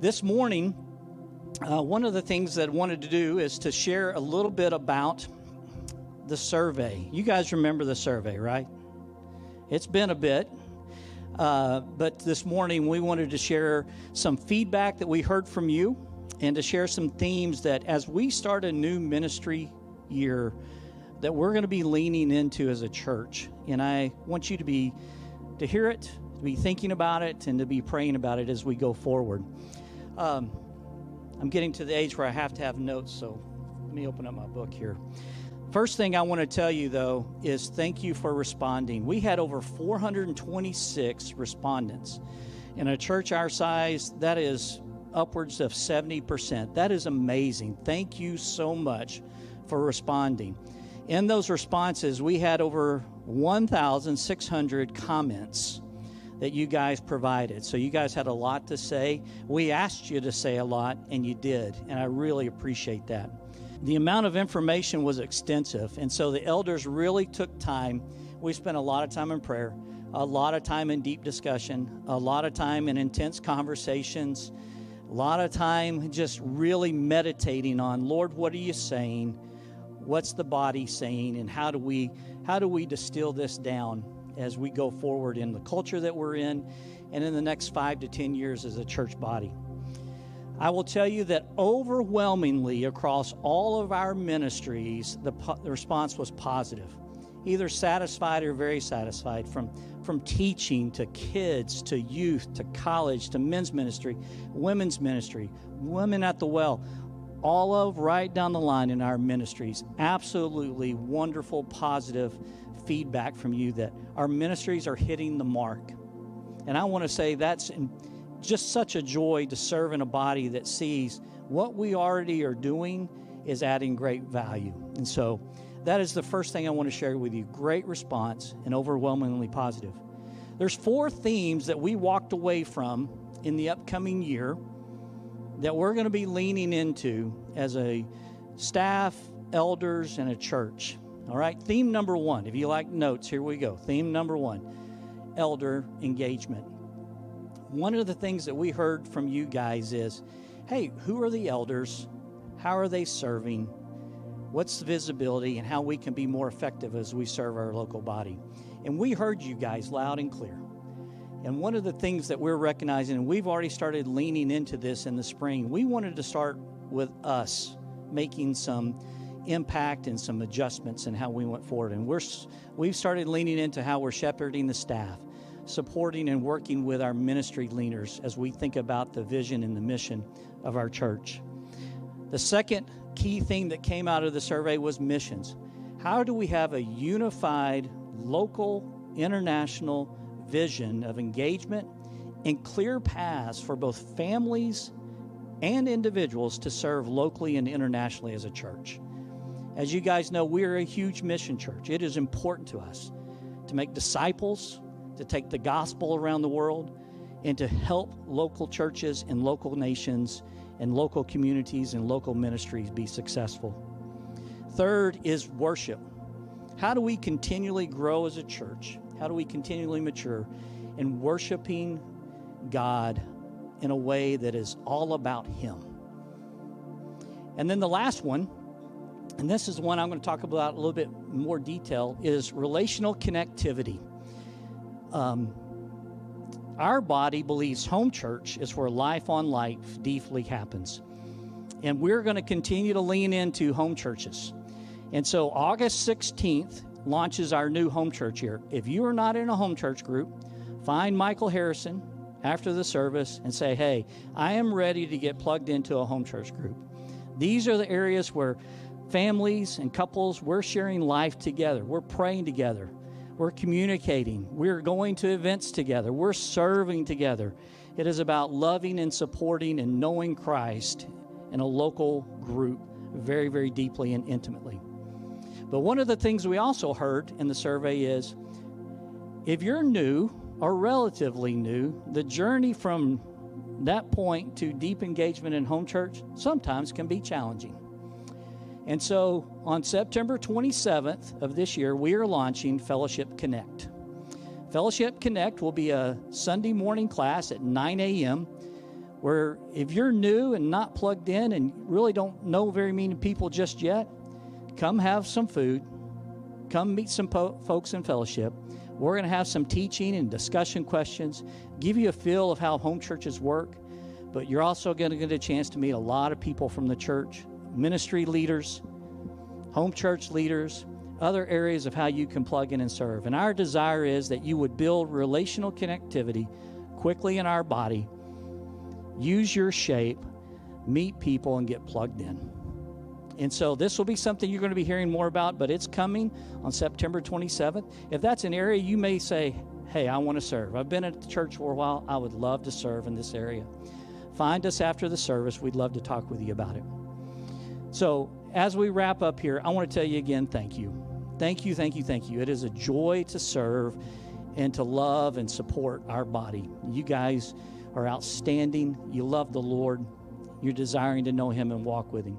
This morning, one of the things that I wanted to do is to share a little bit about the survey. You guys remember the survey, right? It's been a bit, but this morning we wanted to share some feedback that we heard from you and to share some themes that as we start a new ministry year that we're going to be leaning into as a church. And I want you to hear it, to be thinking about it, and to be praying about it as we go forward. I'm getting to the age where I have to have notes, so let me open up my book here. First thing I want to tell you, though, is thank you for responding. We had over 426 respondents. In a church our size, that is upwards of 70%. That is amazing. Thank you so much for responding. In those responses, we had over 1,600 comments that you guys provided. So you guys had a lot to say. We asked you to say a lot, and you did, and I really appreciate that. The amount of information was extensive, and so the elders really took time. We spent a lot of time in prayer, a lot of time in deep discussion, a lot of time in intense conversations, a lot of time just really meditating on, Lord, what are you saying? What's the body saying? And how do we distill this down as we go forward in the culture that we're in and in the next 5 to 10 years as a church body? I will tell you that overwhelmingly across all of our ministries, the response was positive, either satisfied or very satisfied, from teaching to kids to youth to college to men's ministry, women's ministry, women at the well, all of right down the line in our ministries. Absolutely wonderful, positive feedback from you that our ministries are hitting the mark. And I want to say that's just such a joy to serve in a body that sees what we already are doing is adding great value. And so that is the first thing I want to share with you. Great response and overwhelmingly positive. There's 4 themes that we walked away from in the upcoming year that we're going to be leaning into as a staff, elders, and a church. All right, theme number 1. If you like notes, here we go. Theme number 1, elder engagement. One of the things that we heard from you guys is, hey, who are the elders? How are they serving? What's the visibility and how we can be more effective as we serve our local body? And we heard you guys loud and clear. And one of the things that we're recognizing, and we've already started leaning into this in the spring, we wanted to start with us making some impact and some adjustments in how we went forward. And we've started leaning into how we're shepherding the staff, supporting and working with our ministry leaders as we think about the vision and the mission of our church. The second key thing that came out of the survey was missions. How do we have a unified, local, international vision of engagement and clear paths for both families and individuals to serve locally and internationally as a church? As you guys know, we are a huge mission church. It is important to us to make disciples, to take the gospel around the world, and to help local churches and local nations and local communities and local ministries be successful. Third is worship. How do we continually grow as a church? How do we continually mature in worshiping God in a way that is all about Him? And then the last one, and this is one I'm going to talk about a little bit more detail, is relational connectivity. Our body believes home church is where life on life deeply happens. And we're going to continue to lean into home churches. And so August 16th launches our new home church year. If you are not in a home church group, find Michael Harrison after the service and say, hey, I am ready to get plugged into a home church group. These are the areas where families and couples, we're sharing life together. We're praying together. We're communicating. We're going to events together. We're serving together. It is about loving and supporting and knowing Christ in a local group very, very deeply and intimately. But one of the things we also heard in the survey is, if you're new or relatively new, the journey from that point to deep engagement in home church sometimes can be challenging. And so on September 27th of this year, we are launching Fellowship Connect. Fellowship Connect will be a Sunday morning class at 9 a.m. where if you're new and not plugged in and really don't know very many people just yet, come have some food. Come meet some folks in fellowship. We're going to have some teaching and discussion questions, give you a feel of how home churches work, but you're also going to get a chance to meet a lot of people from the church, ministry leaders, home church leaders, other areas of how you can plug in and serve. And our desire is that you would build relational connectivity quickly in our body, use your shape, meet people, and get plugged in. And so this will be something you're going to be hearing more about, but it's coming on September 27th. If that's an area you may say, hey, I want to serve. I've been at the church for a while. I would love to serve in this area. Find us after the service. We'd love to talk with you about it. So as we wrap up here, I want to tell you again, thank you. Thank you, thank you, thank you. It is a joy to serve and to love and support our body. You guys are outstanding. You love the Lord. You're desiring to know Him and walk with Him.